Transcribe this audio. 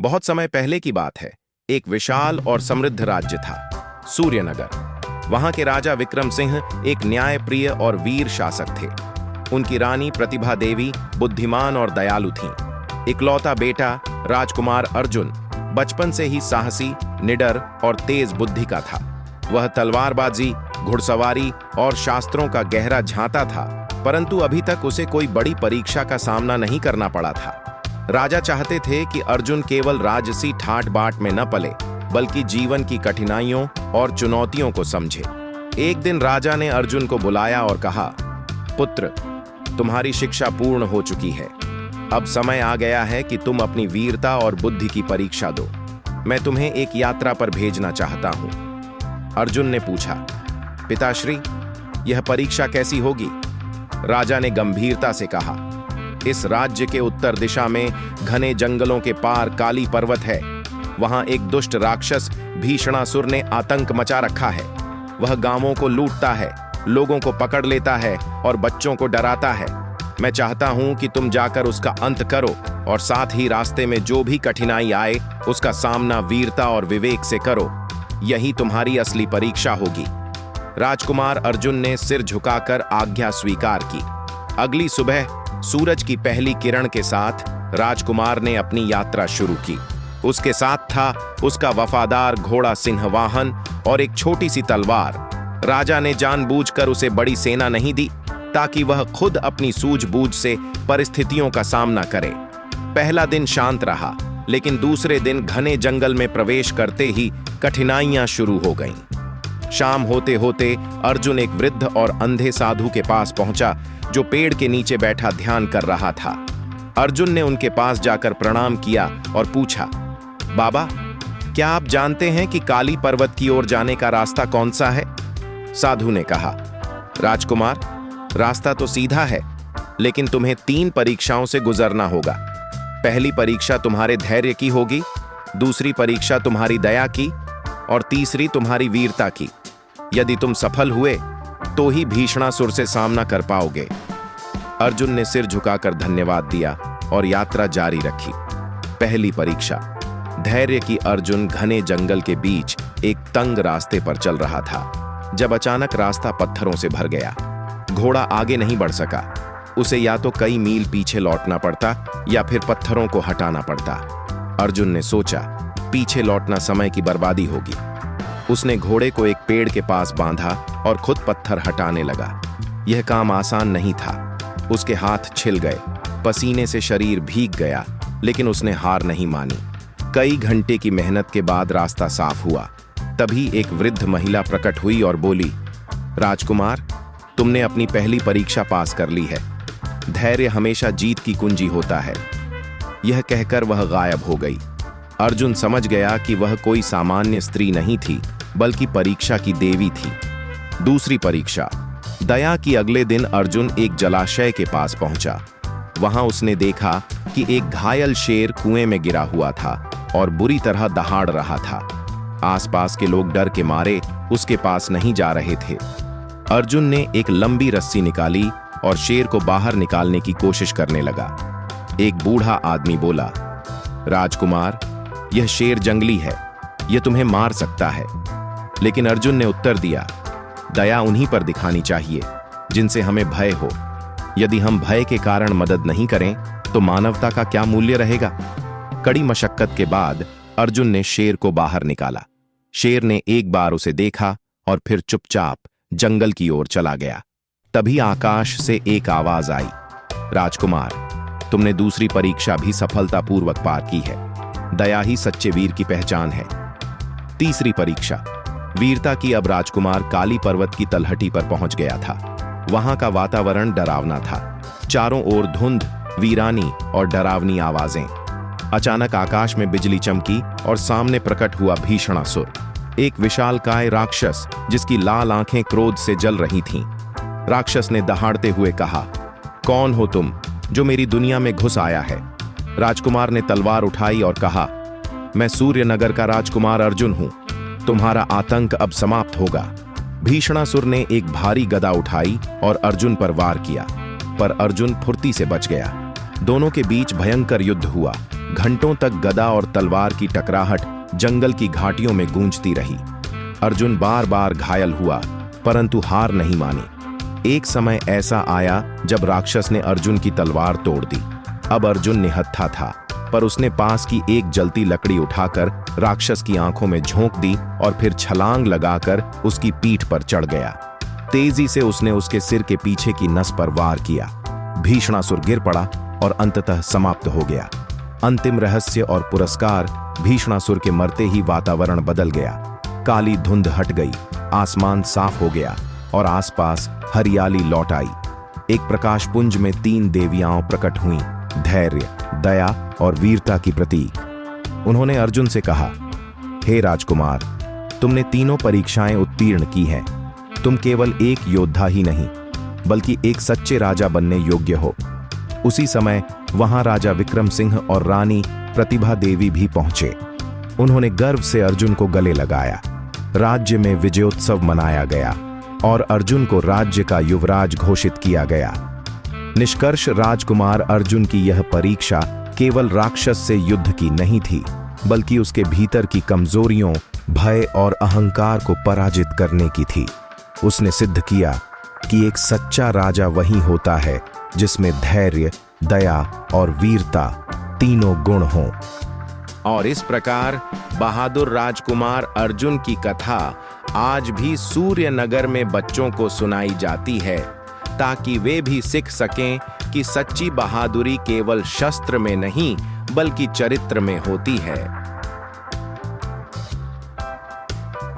बहुत समय पहले की बात है। एक विशाल और समृद्ध राज्य था, सूर्यनगर। वहां के राजा विक्रम सिंह एक न्यायप्रिय और वीर शासक थे। उनकी रानी प्रतिभा देवी बुद्धिमान और दयालु थीं। इकलौता बेटा राजकुमार अर्जुन बचपन से ही साहसी, निडर और तेज बुद्धि का था। वह तलवारबाजी, घुड़सवारी और शास्त्रों का गहरा झांता था, परंतु अभी तक उसे कोई बड़ी परीक्षा का सामना नहीं करना पड़ा था। राजा चाहते थे कि अर्जुन केवल राजसी ठाट बाट में न पले, बल्कि जीवन की कठिनाइयों और चुनौतियों को समझे। एक दिन राजा ने अर्जुन को बुलाया और कहा, पुत्र, तुम्हारी शिक्षा पूर्ण हो चुकी है। अब समय आ गया है कि तुम अपनी वीरता और बुद्धि की परीक्षा दो। मैं तुम्हें एक यात्रा पर भेजना चाहता हूं। अर्जुन ने पूछा, पिताश्री, यह परीक्षा कैसी होगी? राजा ने गंभीरता से कहा, इस राज्य के उत्तर दिशा में घने जंगलों के पार काली पर्वत है। वहां एक दुष्ट राक्षस भीषणासुर ने आतंक मचा रखा है। वह गांवों को लूटता है, लोगों को पकड़ लेता है और बच्चों को डराता है। मैं चाहता हूं कि तुम जाकर उसका अंत करो और साथ ही रास्ते में जो भी कठिनाई आए उसका सामना वीरता और विवेक से करो। यही तुम्हारी असली परीक्षा होगी। राजकुमार अर्जुन ने सिर झुकाकर आज्ञा स्वीकार की। अगली सुबह सूरज की पहली किरण के साथ राजकुमार ने अपनी यात्रा शुरू की। उसके साथ था उसका वफादार घोड़ा सिंहवाहन और एक छोटी सी तलवार। राजा ने जानबूझकर उसे बड़ी सेना नहीं दी, ताकि वह खुद अपनी सूझबूझ से परिस्थितियों का सामना करे। पहला दिन शांत रहा, लेकिन दूसरे दिन घने जंगल में प्रवेश करते ही कठिनाइयां शुरू हो गईं। शाम होते होते अर्जुन एक वृद्ध और अंधे साधु के पास पहुंचा, जो पेड़ के नीचे बैठा ध्यान कर रहा था। अर्जुन ने उनके पास जाकर प्रणाम किया और पूछा, बाबा, क्या आप जानते हैं कि काली पर्वत की ओर जाने का रास्ता कौन सा है? साधु ने कहा, राजकुमार, रास्ता तो सीधा है, लेकिन तुम्हें 3 परीक्षाओं से गुजरना होगा। पहली परीक्षा तुम्हारे धैर्य की होगी, दूसरी परीक्षा तुम्हारी दया की और तीसरी तुम्हारी वीरता की। यदि तुम सफल हुए तो ही भीषणासुर से सामना कर पाओगे। अर्जुन ने सिर झुकाकर धन्यवाद दिया और यात्रा जारी रखी। पहली परीक्षा, धैर्य की। अर्जुन घने जंगल के बीच एक तंग रास्ते पर चल रहा था, जब अचानक रास्ता पत्थरों से भर गया। घोड़ा आगे नहीं बढ़ सका। उसे या तो कई मील पीछे लौटना पड़ता या फिर पत्थरों को हटाना पड़ता। अर्जुन ने सोचा, पीछे लौटना समय की बर्बादी होगी। उसने घोड़े को एक पेड़ के पास बांधा और खुद पत्थर हटाने लगा। यह काम आसान नहीं था। उसके हाथ छिल गए, पसीने से शरीर भीग गया, लेकिन उसने हार नहीं मानी। कई घंटे की मेहनत के बाद रास्ता साफ हुआ। तभी एक वृद्ध महिला प्रकट हुई और बोली, राजकुमार, तुमने अपनी पहली परीक्षा पास कर ली है। धैर्य हमेशा जीत की कुंजी होता है। यह कहकर वह गायब हो गई। अर्जुन समझ गया कि वह कोई सामान्य स्त्री नहीं थी, बल्कि परीक्षा की देवी थी। दूसरी परीक्षा, दया की। अगले दिन अर्जुन एक जलाशय के पास पहुंचा। वहां उसने देखा कि एक घायल शेर कुएं में गिरा हुआ था और बुरी तरह दहाड़ रहा था। आसपास के लोग डर के मारे उसके पास नहीं जा रहे थे। अर्जुन ने एक लंबी रस्सी निकाली और शेर को बाहर निकालने की कोशिश करने लगा। एक बूढ़ा आदमी बोला, राजकुमार, यह शेर जंगली है, यह तुम्हें मार सकता है। लेकिन अर्जुन ने उत्तर दिया, दया उन्हीं पर दिखानी चाहिए जिनसे हमें भय हो। यदि हम भय के कारण मदद नहीं करें तो मानवता का क्या मूल्य रहेगा? कड़ी मशक्कत के बाद अर्जुन ने शेर को बाहर निकाला। शेर ने एक बार उसे देखा और फिर चुपचाप जंगल की ओर चला गया। तभी आकाश से एक आवाज आई, राजकुमार, तुमने दूसरी परीक्षा भी सफलतापूर्वक पार की है। दया ही सच्चे वीर की पहचान है। तीसरी परीक्षा, वीरता की। अब राजकुमार काली पर्वत की तलहटी पर पहुंच गया था। वहां का वातावरण डरावना था। चारों ओर धुंध, वीरानी और डरावनी आवाजें। अचानक आकाश में बिजली चमकी और सामने प्रकट हुआ भीषणासुर, एक विशालकाय राक्षस जिसकी लाल आंखें क्रोध से जल रही थीं। राक्षस ने दहाड़ते हुए कहा, कौन हो तुम जो मेरी दुनिया में घुस आया है? राजकुमार ने तलवार उठाई और कहा, मैं सूर्यनगर का राजकुमार अर्जुन हूं। तुम्हारा आतंक अब समाप्त होगा। भीषणासुर ने एक भारी गदा उठाई और अर्जुन पर वार किया, पर अर्जुन फुर्ती से बच गया। दोनों के बीच भयंकर युद्ध हुआ। घंटों तक गदा और तलवार की टकराहट जंगल की घाटियों में गूंजती रही। अर्जुन बार बार घायल हुआ, परंतु हार नहीं मानी। एक समय ऐसा आया जब राक्षस ने अर्जुन की तलवार तोड़ दी। अब अर्जुन निहत्था था, पर उसने पास की एक जलती लकड़ी उठाकर राक्षस की आंखों में झोंक दी और फिर छलांग लगाकर उसकी पीठ पर चढ़ गया। तेजी से उसने उसके सिर के पीछे की नस पर वार किया। भीषणासुर गिर पड़ा और अंततः समाप्त हो गया। अंतिम रहस्य और पुरस्कार। भीषणासुर के मरते ही वातावरण बदल गया। काली धुंध हट गई, आसमान साफ हो गया और आसपास हरियाली लौट आई। एक प्रकाश पुंज में 3 देवियां प्रकट हुईं, धैर्य, दया और वीरता की प्रतीक। उन्होंने अर्जुन से कहा, हे राजकुमार, तुमने तीनों परीक्षाएं उत्तीर्ण की हैं। तुम केवल एक योद्धा ही नहीं, बल्कि एक सच्चे राजा बनने योग्य हो। उसी समय वहां राजा विक्रम सिंह और रानी प्रतिभा देवी भी पहुंचे। उन्होंने गर्व से अर्जुन को गले लगाया। राज्य में विजयोत्सव मनाया गया और अर्जुन को राज्य का युवराज घोषित किया गया। निष्कर्ष, राजकुमार अर्जुन की यह परीक्षा केवल राक्षस से युद्ध की नहीं थी, बल्कि उसके भीतर की कमजोरियों, भय और अहंकार को पराजित करने की थी। उसने सिद्ध किया कि एक सच्चा राजा वही होता है जिसमें धैर्य, दया और वीरता तीनों गुण हों। और इस प्रकार बहादुर राजकुमार अर्जुन की कथा आज भी सूर्यनगर में बच्चों को सुनाई जाती है, ताकि वे भी सीख सकें कि सच्ची बहादुरी केवल शस्त्र में नहीं, बल्कि चरित्र में होती है।